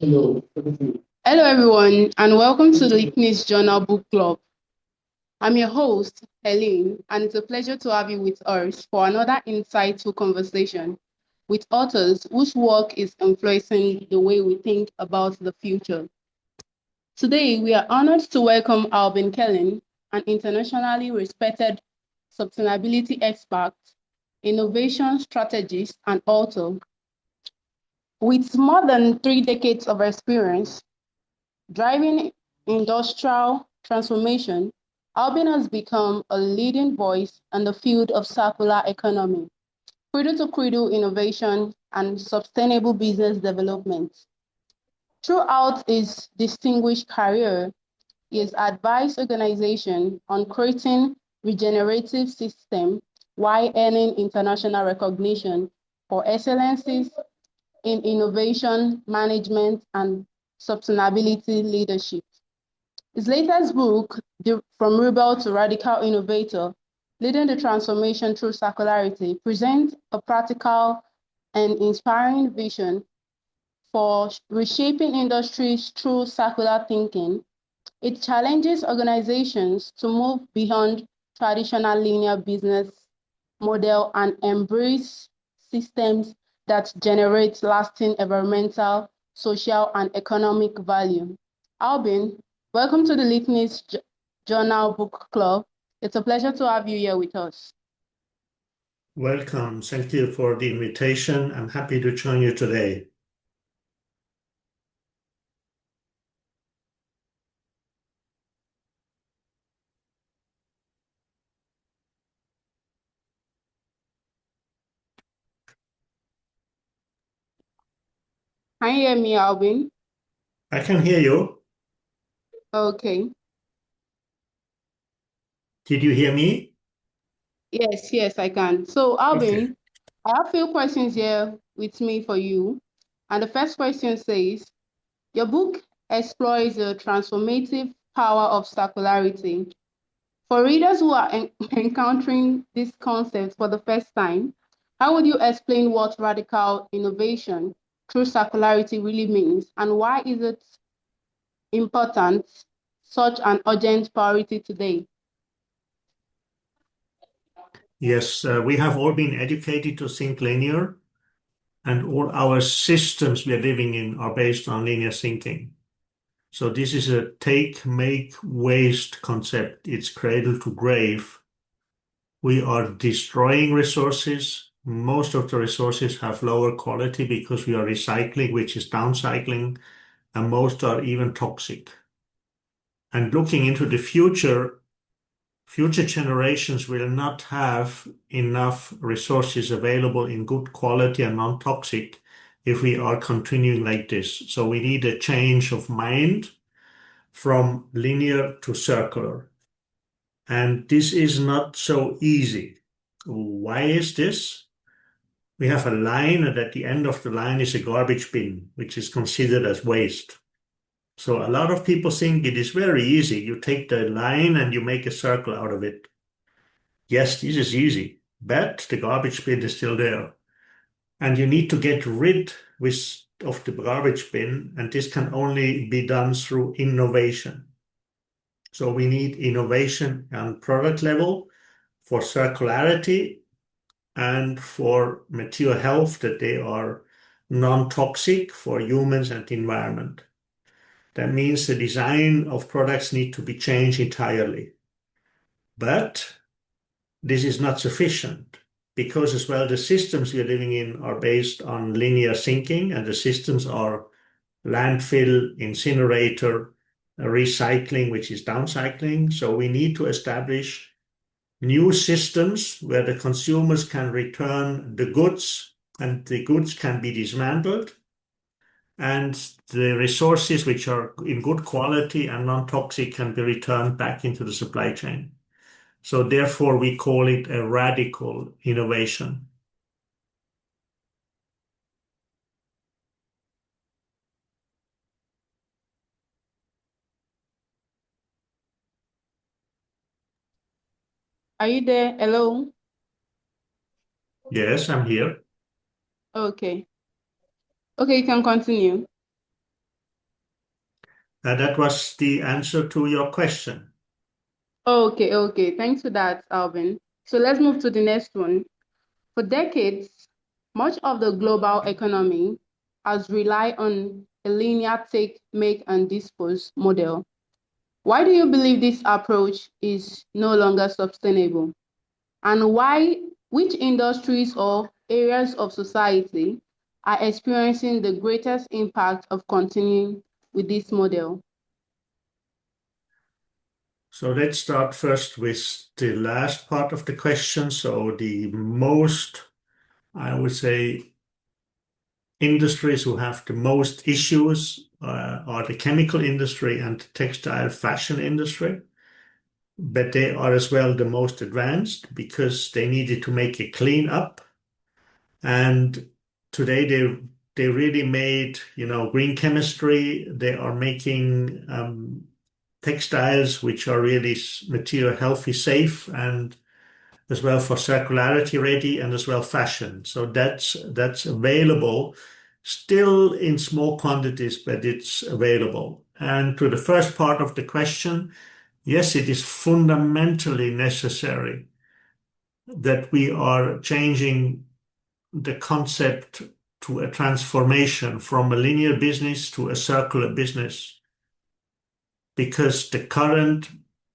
Hello, everyone, and welcome to the LITNIX Journal Book Club. I'm your host, Kaelin, and it's a pleasure to have you with us for another insightful conversation with authors whose work is influencing the way we think about the future. Today, we are honored to welcome Albin Kaelin, an internationally respected sustainability expert, innovation strategist, and author. With more than 3 decades of experience, driving industrial transformation, Albin has become a leading voice in the field of circular economy, cradle-to-cradle innovation, and sustainable business development. Throughout his distinguished career, he has advised organizations on creating regenerative systems while earning international recognition for excellences in innovation, management, and sustainability leadership. His latest book, From Rebel to Radical Innovator, Leading the Transformation Through Circularity, presents a practical and inspiring vision for reshaping industries through circular thinking. It challenges organizations to move beyond traditional linear business model and embrace systems that generate lasting environmental, social, and economic value. Albin, welcome to the LITNIX Journal Book Club. It's a pleasure to have you here with us. Welcome. Thank you for the invitation. I'm happy to join you today. Can you hear me, Albin? I can hear you. Okay. Did you hear me? Yes, I can. So, Albin, I have a few questions here with me for you. And the first question says, your book explores the transformative power of circularity. For readers who are encountering this concept for the first time, how would you explain what radical innovation through circularity really means, and why is it important, such an urgent priority today? Yes, we have all been educated to think linear, and all our systems we are living in are based on linear thinking. So this is a take, make, waste concept. It's cradle to grave. We are destroying resources. Most of the resources have lower quality because we are recycling, which is downcycling, and most are even toxic. And looking into the future generations will not have enough resources available in good quality and non-toxic if we are continuing like this. So we need a change of mind from linear to circular. And this is not so easy. Why is this? We have a line, and at the end of the line is a garbage bin, which is considered as waste. So a lot of people think it is very easy. You take the line and you make a circle out of it. Yes, this is easy, but the garbage bin is still there. And you need to get rid of the garbage bin, and this can only be done through innovation. So we need innovation on product level for circularity and for material health, that they are non-toxic for humans and the environment. That means the design of products need to be changed entirely. But this is not sufficient because as well the systems we are living in are based on linear thinking, and the systems are landfill, incinerator, recycling, which is downcycling. So we need to establish new systems where the consumers can return the goods and the goods can be dismantled, and the resources which are in good quality and non-toxic can be returned back into the supply chain. So therefore, we call it a radical innovation. Are you there? Hello? Yes, I'm here. Okay. Okay, you can continue. That was the answer to your question. Okay. Thanks for that, Alvin. So let's move to the next one. For decades, much of the global economy has relied on a linear take, make, and dispose model. Why do you believe this approach is no longer sustainable? And which industries or areas of society are experiencing the greatest impact of continuing with this model? So let's start first with the last part of the question. So the most, I would say, industries who have the most issues are the chemical industry and the textile fashion industry. But they are as well the most advanced because they needed to make a clean up. And today they really made, green chemistry. They are making textiles which are really material healthy, safe, and as well for circularity ready, and as well fashion. So that's available still in small quantities, but it's available. And to the first part of the question, yes, it is fundamentally necessary that we are changing the concept to a transformation from a linear business to a circular business because the current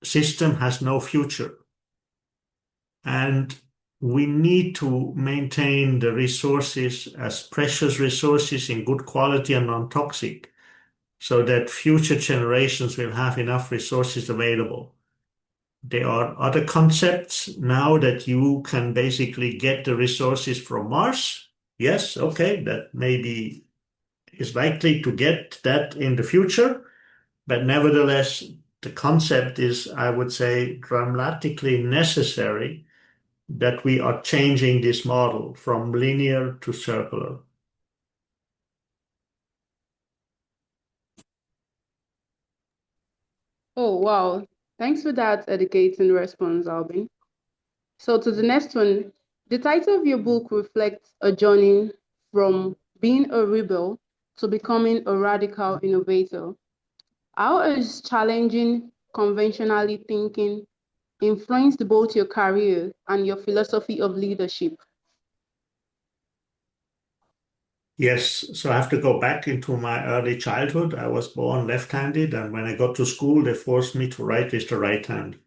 system has no future. And we need to maintain the resources as precious resources in good quality and non-toxic so that future generations will have enough resources available. There are other concepts now that you can basically get the resources from Mars. Yes, okay, that maybe is likely to get that in the future, but nevertheless, the concept is, I would say, dramatically necessary that we are changing this model from linear to circular. Oh, wow. Thanks for that educating response, Albin. So to the next one, the title of your book reflects a journey from being a rebel to becoming a radical innovator. How has challenging conventionally thinking influenced both your career and your philosophy of leadership? Yes, so I have to go back into my early childhood. I was born left-handed, and when I got to school, they forced me to write with the right hand.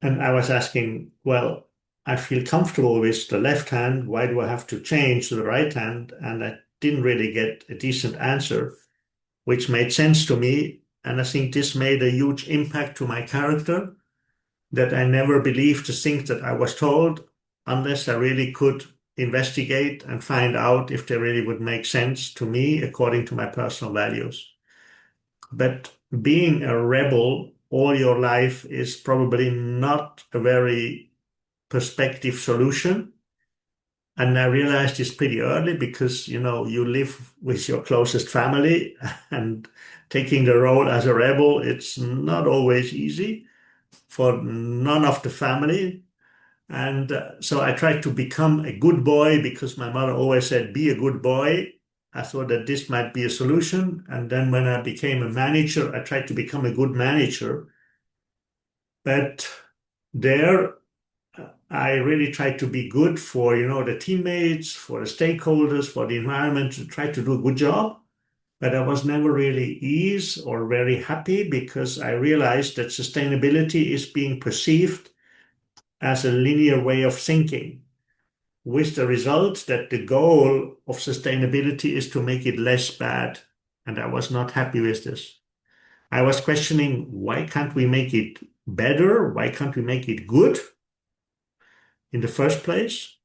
And I was asking, well, I feel comfortable with the left hand. Why do I have to change to the right hand? And I didn't really get a decent answer, which made sense to me. And I think this made a huge impact to my character that I never believed the things that I was told unless I really could investigate and find out if they really would make sense to me according to my personal values. But being a rebel all your life is probably not a very perspective solution. And I realized this pretty early because, you live with your closest family and taking the role as a rebel, it's not always easy for none of the family. And so I tried to become a good boy because my mother always said, be a good boy. I thought that this might be a solution. And then when I became a manager, I tried to become a good manager. But there, I really tried to be good for, the teammates, for the stakeholders, for the environment, to try to do a good job. But I was never really ease or very happy because I realized that sustainability is being perceived as a linear way of thinking, with the result that the goal of sustainability is to make it less bad. And I was not happy with this. I was questioning, why can't we make it better? Why can't we make it good in the first place?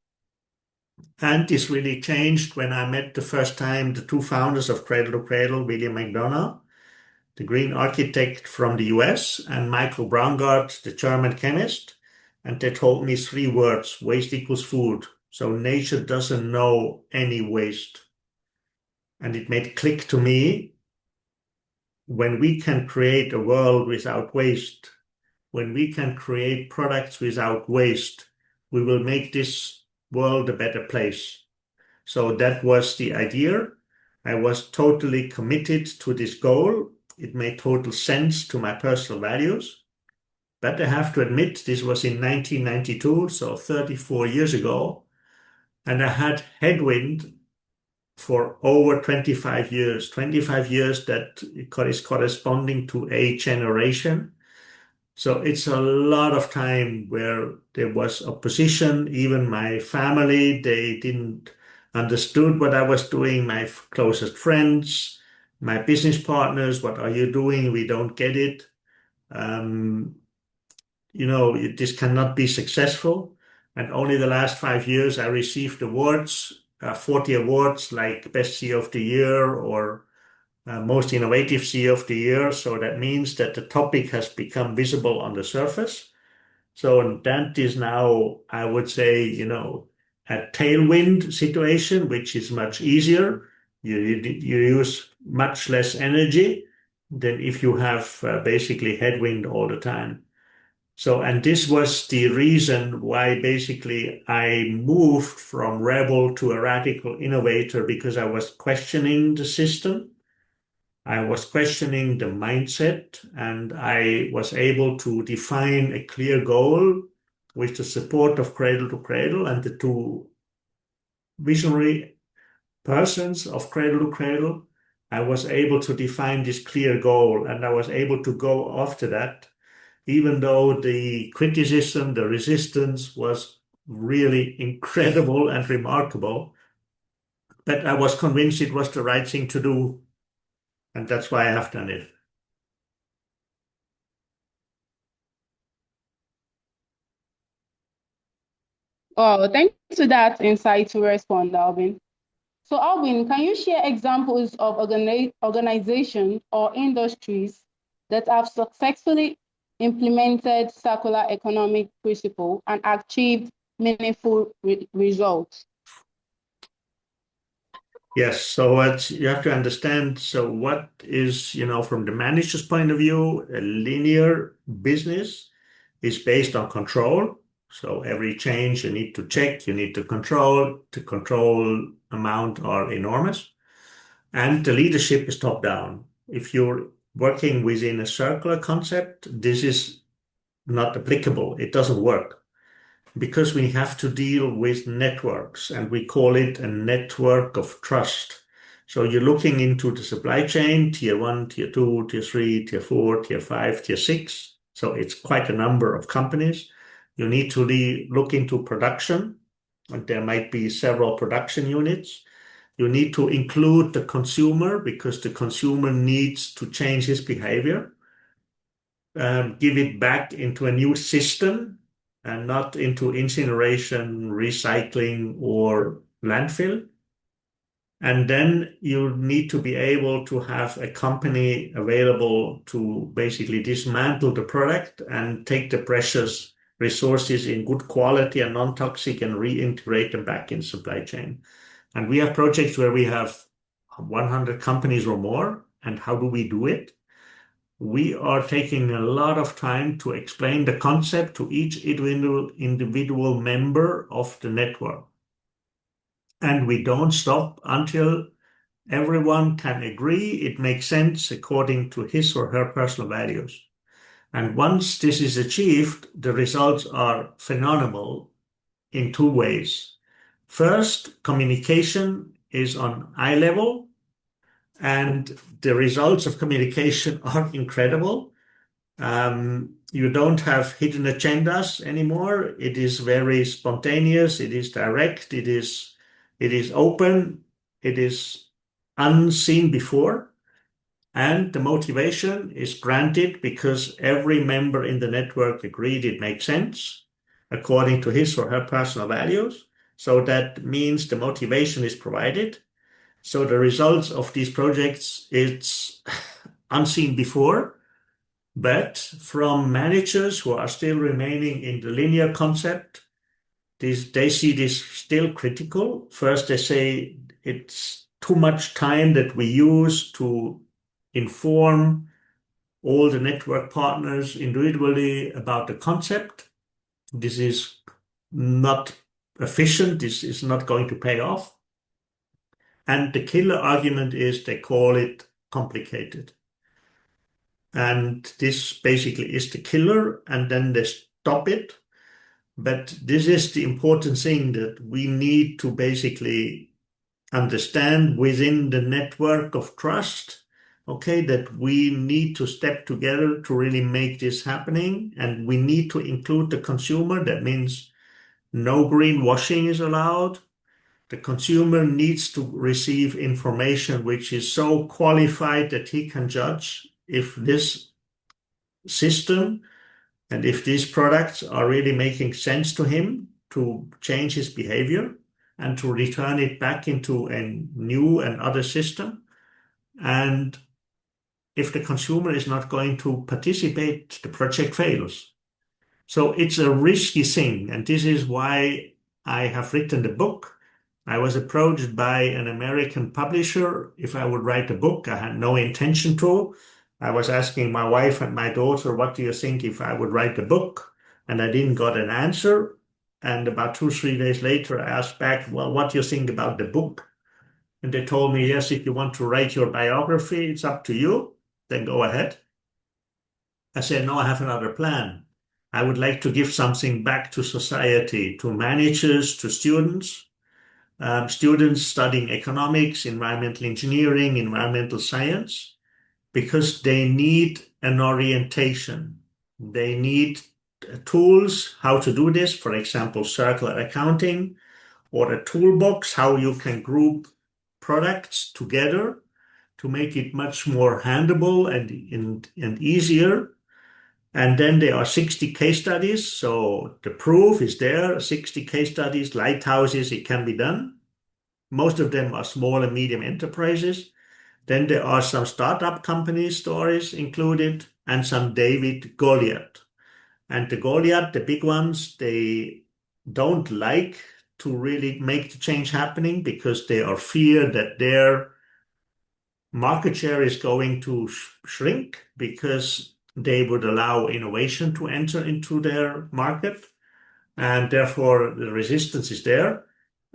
And this really changed when I met the first time the two founders of Cradle to Cradle, William McDonough, the green architect from the US, and Michael Braungart, the German chemist. And they told me three words: waste equals food. So nature doesn't know any waste. And it made click to me: when we can create a world without waste, when we can create products without waste, we will make this world a better place. So that was the idea. I was totally committed to this goal. It made total sense to my personal values. But I have to admit, this was in 1992, so 34 years ago, and I had headwind for over 25 years that is corresponding to a generation. So it's a lot of time where there was opposition. Even my family, they didn't understood what I was doing. My closest friends, my business partners, what are you doing? We don't get it. Um, this cannot be successful. And only the last 5 years, I received awards, 40 awards like Best CEO of the Year or Most Innovative CEO of the Year. So that means that the topic has become visible on the surface. So that is now, I would say, a tailwind situation, which is much easier. You use much less energy than if you have basically headwind all the time. So, and this was the reason why basically I moved from rebel to a radical innovator, because I was questioning the system. I was questioning the mindset, and I was able to define a clear goal with the support of Cradle to Cradle and the two visionary persons of Cradle to Cradle. I was able to define this clear goal, and I was able to go after that, even though the criticism, the resistance was really incredible and remarkable. But I was convinced it was the right thing to do, and that's why I have done it. Oh, thanks for that insightful response, Alvin. So, Alvin, can you share examples of organizations or industries that have successfully implemented circular economic principle and achieved meaningful results? Yes, so what you have to understand, so what is, from the manager's point of view, a linear business is based on control. So every change you need to check, you need to control. The control amount are enormous. And the leadership is top down. If you're working within a circular concept, this is not applicable. It doesn't work because we have to deal with networks, and we call it a network of trust. So you're looking into the supply chain, tier one, tier two, tier three, tier four, tier five, tier six. So it's quite a number of companies. You need to look into production, and there might be several production units. You need to include the consumer because the consumer needs to change his behavior, give it back into a new system and not into incineration, recycling, or landfill. And then you need to be able to have a company available to basically dismantle the product and take the precious resources in good quality and non-toxic and reintegrate them back in supply chain. And we have projects where we have 100 companies or more. And how do we do it? We are taking a lot of time to explain the concept to each individual member of the network. And we don't stop until everyone can agree it makes sense according to his or her personal values. And once this is achieved, the results are phenomenal in two ways. First, communication is on eye level, and the results of communication are incredible. You don't have hidden agendas anymore. It is very spontaneous. It is direct. It is open. It is unseen before. And the motivation is granted because every member in the network agreed it makes sense according to his or her personal values. So that means the motivation is provided. So the results of these projects, it's unseen before. But from managers who are still remaining in the linear concept, they see this still critical. First, they say it's too much time that we use to inform all the network partners individually about the concept. This is not efficient. This is not going to pay off. And the killer argument is they call it complicated. and this basically is the killer, and then they stop it. But this is the important thing that we need to basically understand within the network of trust, okay, that we need to step together to really make this happening, and we need to include the consumer. That means no greenwashing is allowed. The consumer needs to receive information which is so qualified that he can judge if this system and if these products are really making sense to him to change his behavior and to return it back into a new and other system. And if the consumer is not going to participate, the project fails. So it's a risky thing. And this is why I have written the book. I was approached by an American publisher if I would write a book. I had no intention to. I was asking my wife and my daughter, what do you think if I would write a book? And I didn't got an answer. And about 2, 3 days later, I asked back, well, what do you think about the book? And they told me, yes, if you want to write your biography, it's up to you. Then go ahead. I said, no, I have another plan. I would like to give something back to society, to managers, to students, students studying economics, environmental engineering, environmental science, because they need an orientation. They need tools how to do this, for example, circular accounting, or a toolbox, how you can group products together to make it much more handleable and easier. And then there are 60 case studies. So the proof is there, 60 case studies, lighthouses, it can be done. Most of them are small and medium enterprises. Then there are some startup company stories included and some David Goliath. And the Goliath, the big ones, they don't like to really make the change happening because they are fear that their market share is going to shrink because they would allow innovation to enter into their market, and therefore the resistance is there.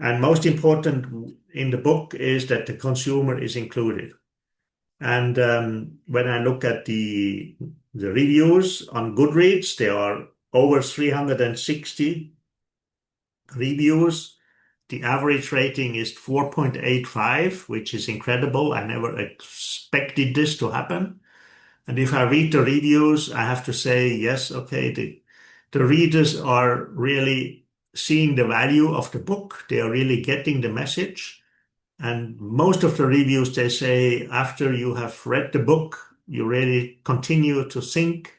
And most important in the book is that the consumer is included. And when I look at the reviews on Goodreads, there are over 360 reviews. The average rating is 4.85, which is incredible. I never expected this to happen. And if I read the reviews, I have to say, yes, okay, the readers are really seeing the value of the book. They are really getting the message. And most of the reviews, they say, after you have read the book, you really continue to think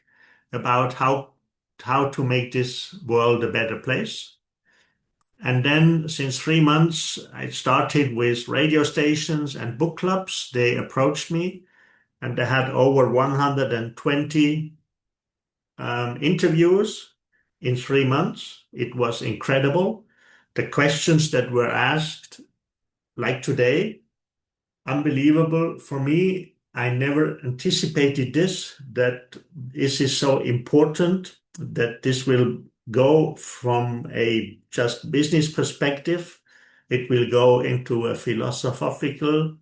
about how to make this world a better place. And then since 3 months, I started with radio stations and book clubs. They approached me and they had over 120 interviews in 3 months. It was incredible. The questions that were asked, like today, unbelievable for me. I never anticipated this, that this is so important, that this will go from a just business perspective. It will go into a philosophical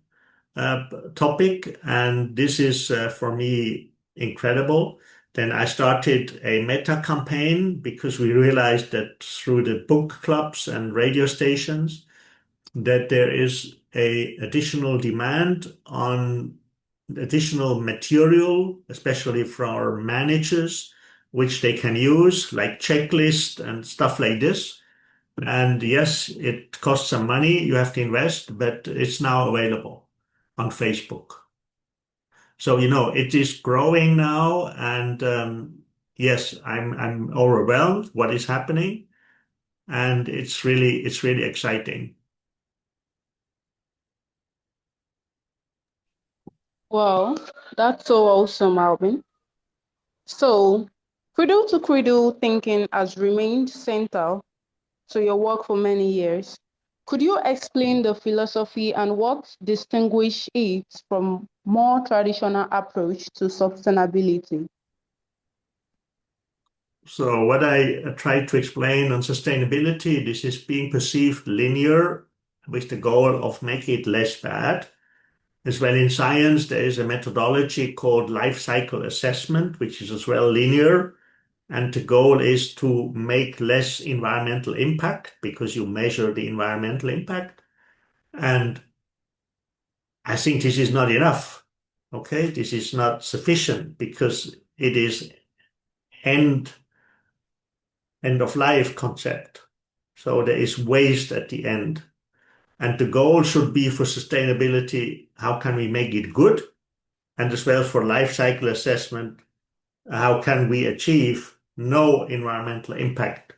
topic, and this is for me incredible. Then I started a meta campaign because we realized that through the book clubs and radio stations that there is a additional demand on additional material, especially for our managers, which they can use, like checklist and stuff like this. And yes, it costs some money, you have to invest, but it's now available on Facebook. So, it is growing now, and yes, I'm overwhelmed what is happening, and it's really exciting. Wow, that's so awesome, Albin. So, cradle to cradle thinking has remained central to your work for many years. Could you explain the philosophy and what distinguishes it from more traditional approach to sustainability? So what I try to explain on sustainability, this is being perceived linear with the goal of making it less bad. As well in science, there is a methodology called life cycle assessment, which is as well linear. And the goal is to make less environmental impact because you measure the environmental impact. And I think this is not enough. Okay, this is not sufficient because it is end of life concept. So there is waste at the end. And the goal should be for sustainability, how can we make it good? And as well for life cycle assessment, how can we achieve no environmental impact?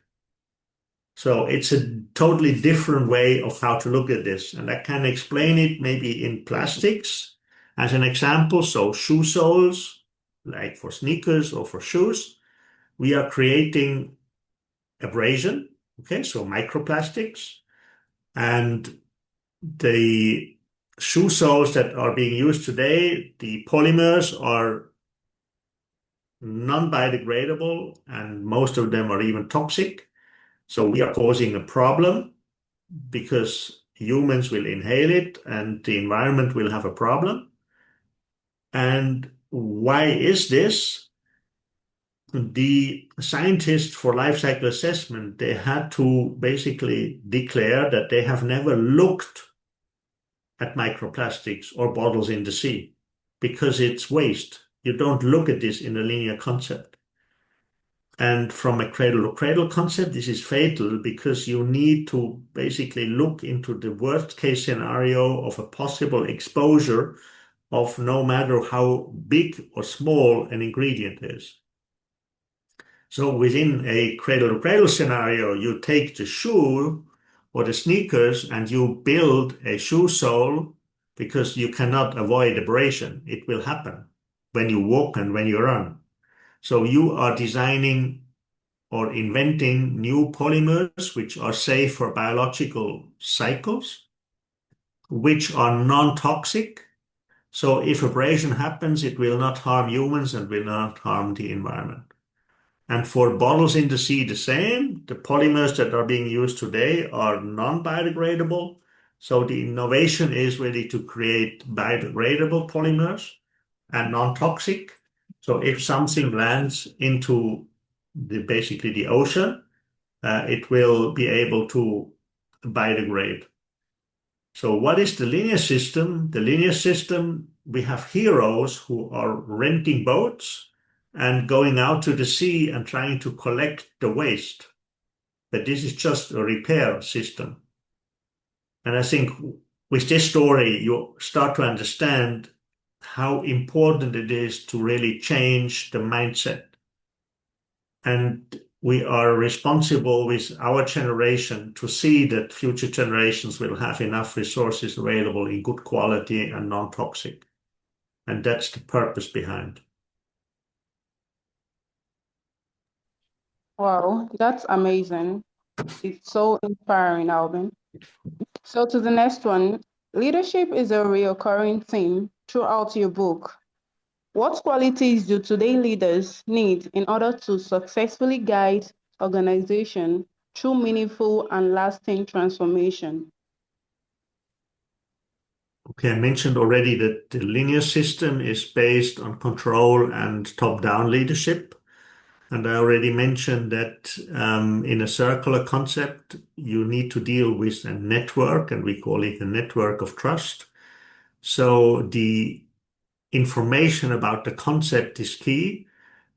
So it's a totally different way of how to look at this. And I can explain it maybe in plastics as an example. So shoe soles, like for sneakers or for shoes, we are creating abrasion, okay, so microplastics. And the shoe soles that are being used today, the polymers are non-biodegradable and most of them are even toxic. So we are causing a problem because humans will inhale it and the environment will have a problem. And why is this? The scientists for life cycle assessment, they had to basically declare that they have never looked at microplastics or bottles in the sea because it's waste. You don't look at this in a linear concept. And from a cradle-to-cradle concept, this is fatal because you need to basically look into the worst case scenario of a possible exposure of no matter how big or small an ingredient is. So within a cradle-to-cradle scenario, you take the shoe or the sneakers and you build a shoe sole because you cannot avoid abrasion. It will happen when you walk and when you run. So you are designing or inventing new polymers which are safe for biological cycles, which are non-toxic. So if abrasion happens, it will not harm humans and will not harm the environment. And for bottles in the sea, the same. The polymers that are being used today are non-biodegradable. So the innovation is really to create biodegradable polymers and non-toxic. So if something lands into basically the ocean, it will be able to biodegrade. So what is the linear system? The linear system, we have heroes who are renting boats and going out to the sea and trying to collect the waste. But this is just a repair system. And I think with this story, you start to understand how important it is to really change the mindset. And we are responsible with our generation to see that future generations will have enough resources available in good quality and non-toxic. And that's the purpose behind. Wow, that's amazing. It's so inspiring, Albin. So to the next one, leadership is a recurring theme throughout your book. What qualities do today leaders need in order to successfully guide organization through meaningful and lasting transformation? Okay, I mentioned already that the linear system is based on control and top-down leadership. And I already mentioned that in a circular concept, you need to deal with a network, and we call it a network of trust. So the information about the concept is key,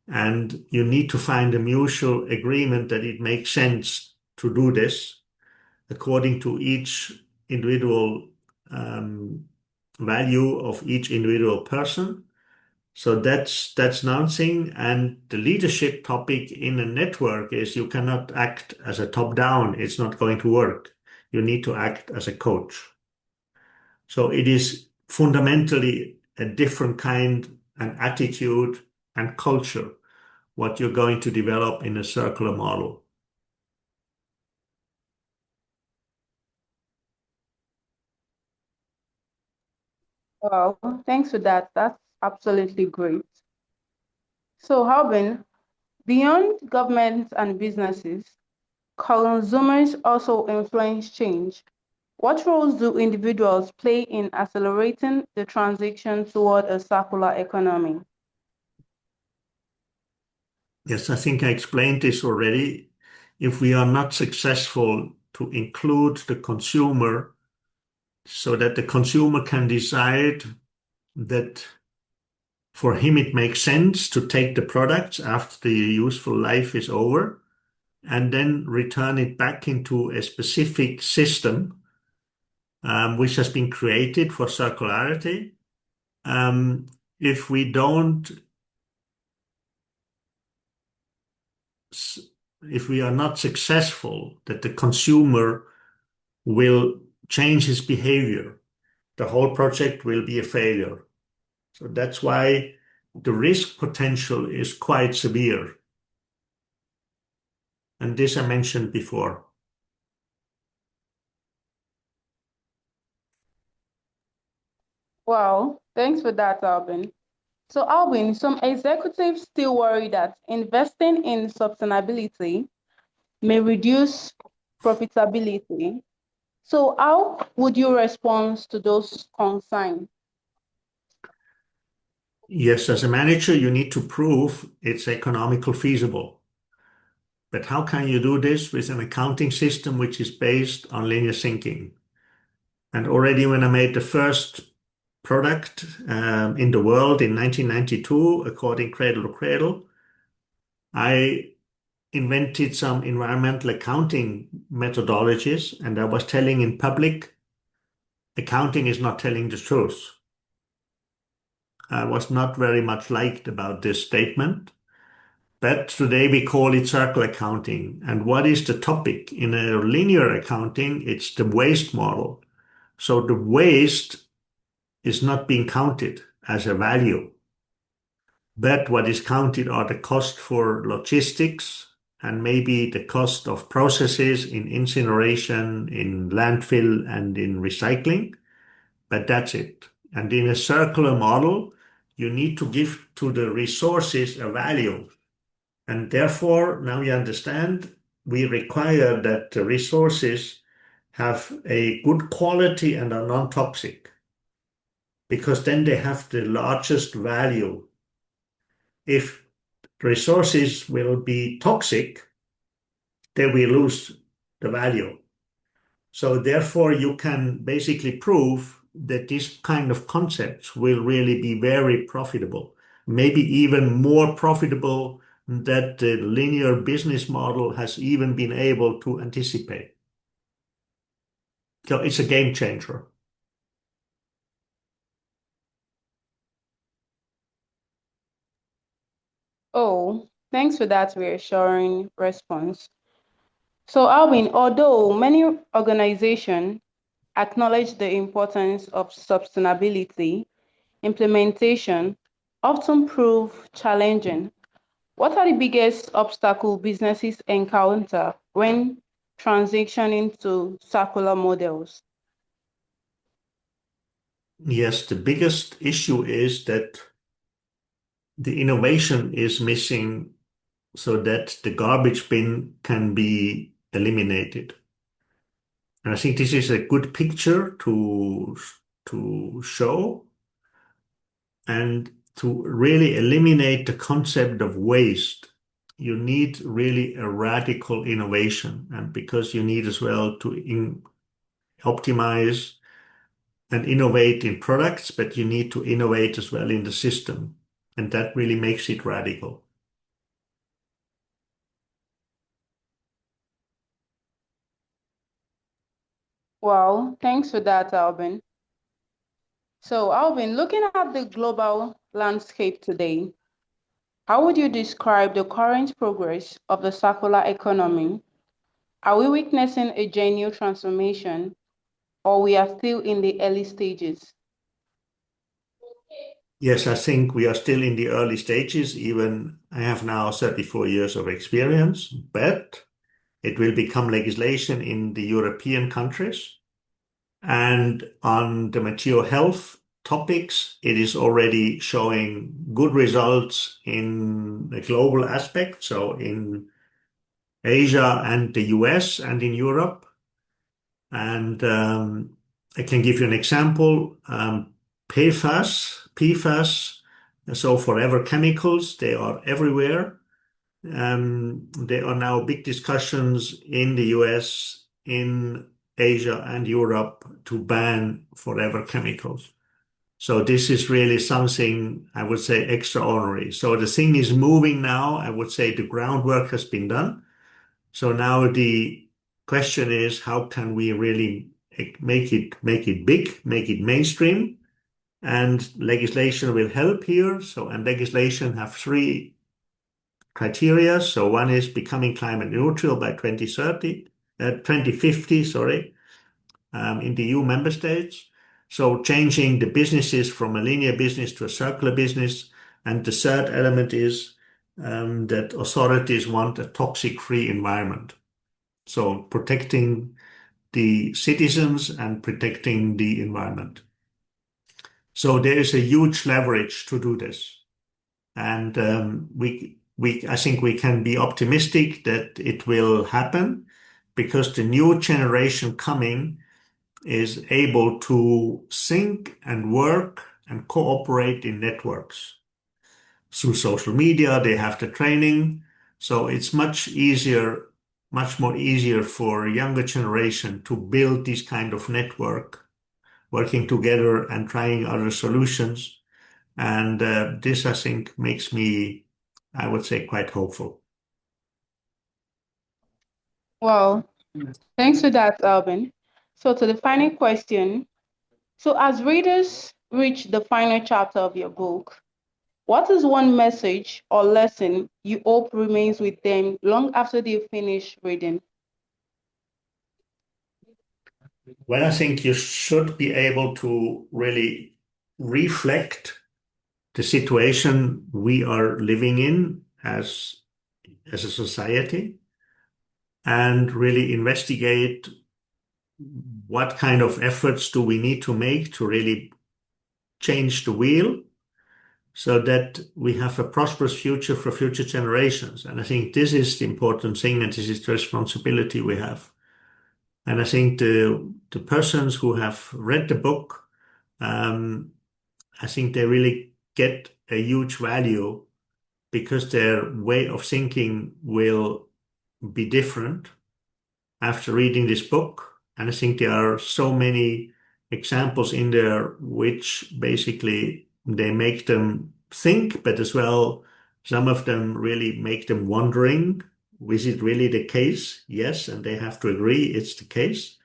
and you need to find a mutual agreement that it makes sense to do this according to each individual value of each individual person. So that's one thing. And the leadership topic in a network is you cannot act as a top-down. It's not going to work. You need to act as a coach. So it is fundamentally a different kind and attitude and culture, what you're going to develop in a circular model. Wow, thanks for that. That's absolutely great. So, Albin, beyond governments and businesses, consumers also influence change. What roles do individuals play in accelerating the transition toward a circular economy? Yes, I think I explained this already. If we are not successful to include the consumer so that the consumer can decide that for him it makes sense to take the products after the useful life is over and then return it back into a specific system which has been created for circularity. Um, if we don't, if we are not successful, that the consumer will change his behavior, the whole project will be a failure. So that's why the risk potential is quite severe. And this I mentioned before. Wow, thanks for that, Albin. So, Albin, some executives still worry that investing in sustainability may reduce profitability. So, how would you respond to those concerns? Yes, as a manager, you need to prove it's economical feasible. But how can you do this with an accounting system which is based on linear thinking? And already when I made the first product in the world in 1992, according Cradle to Cradle, I invented some environmental accounting methodologies, and I was telling in public, accounting is not telling the truth. I was not very much liked about this statement, but today we call it circle accounting. And what is the topic? In a linear accounting, it's the waste model. So the waste is not being counted as a value, but what is counted are the cost for logistics and maybe the cost of processes in incineration, in landfill, and in recycling. But that's it. And in a circular model, you need to give to the resources a value. And therefore, now you understand, we require that the resources have a good quality and are non-toxic, because then they have the largest value. If resources will be toxic, then we lose the value. So therefore, you can basically prove that this kind of concepts will really be very profitable, maybe even more profitable that the linear business model has even been able to anticipate. So it's a game changer. Oh, thanks for that reassuring response. So, Alvin, although many organizations acknowledge the importance of sustainability, implementation often prove challenging. What are the biggest obstacles businesses encounter when transitioning to circular models? Yes, the biggest issue is that the innovation is missing so that the garbage bin can be eliminated. And I think this is a good picture to show and to really eliminate the concept of waste. You need really a radical innovation, and because you need as well to optimize and innovate in products, but you need to innovate as well in the system, and that really makes it radical. Well, thanks for that, Alvin. So, Alvin, looking at the global landscape today, how would you describe the current progress of the circular economy? Are we witnessing a genuine transformation, or we are still in the early stages? Yes, I think we are still in the early stages. Even I have now 34 years of experience, but it will become legislation in the European countries. And on the material health topics, it is already showing good results in the global aspect, so in Asia and the US and in Europe. And I can give you an example. PFAS, so forever chemicals, they are everywhere. There are now big discussions in the US, in Asia, and Europe to ban forever chemicals. So this is really something I would say extraordinary. So the thing is moving now. I would say the groundwork has been done. So now the question is, how can we really make it big, make it mainstream? And legislation will help here. So, and legislation have three criteria. So one is becoming climate neutral by 2050, sorry, in the EU member states. So changing the businesses from a linear business to a circular business. And the third element is that authorities want a toxic-free environment. So protecting the citizens and protecting the environment. So there is a huge leverage to do this. And I think we can be optimistic that it will happen because the new generation coming is able to think and work and cooperate in networks. Through social media, they have the training. So it's much easier, much more easier for a younger generation to build this kind of network, working together and trying other solutions. And this, I think, makes me, I would say, quite hopeful. Well, thanks for that, Albin. So to the final question. So as readers reach the final chapter of your book, what is one message or lesson you hope remains with them long after they finish reading? Well, I think you should be able to really reflect the situation we are living in as a society and really investigate what kind of efforts do we need to make to really change the wheel so that we have a prosperous future for future generations. And I think this is the important thing, and this is the responsibility we have. And I think the persons who have read the book, I think they really get a huge value because their way of thinking will be different after reading this book. And I think there are so many examples in there which basically they make them think, but as well, some of them really make them wondering, is it really the case? Yes, and they have to agree it's the case.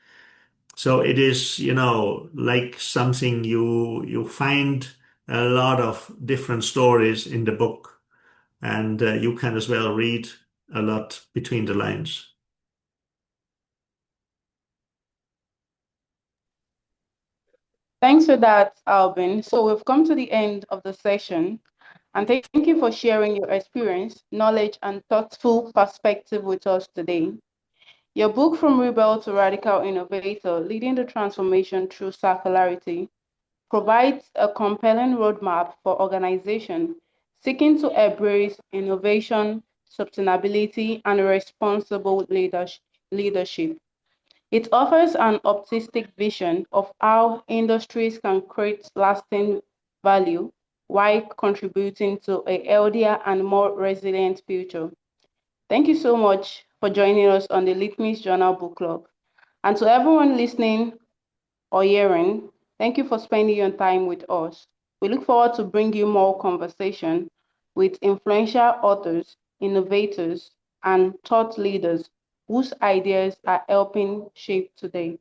So it is, like something you find a lot of different stories in the book, and you can as well read a lot between the lines. Thanks for that, Albin. So we've come to the end of the session, and thank you for sharing your experience, knowledge, and thoughtful perspective with us today. Your book, From Rebel to Radical Innovator, Leading the Transformation Through Circularity, provides a compelling roadmap for organizations seeking to embrace innovation, sustainability, and responsible leadership. It offers an optimistic vision of how industries can create lasting value while contributing to a healthier and more resilient future. Thank you so much for joining us on the LITNIX Journal Book Club. And to everyone listening or hearing, thank you for spending your time with us. We look forward to bringing you more conversation with influential authors, innovators, and thought leaders whose ideas are helping shape today.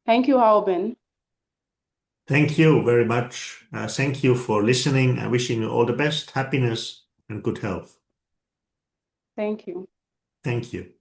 Thank you, Albin. Thank you very much. Thank you for listening. I wishing you all the best, happiness, and good health. Thank you. Thank you.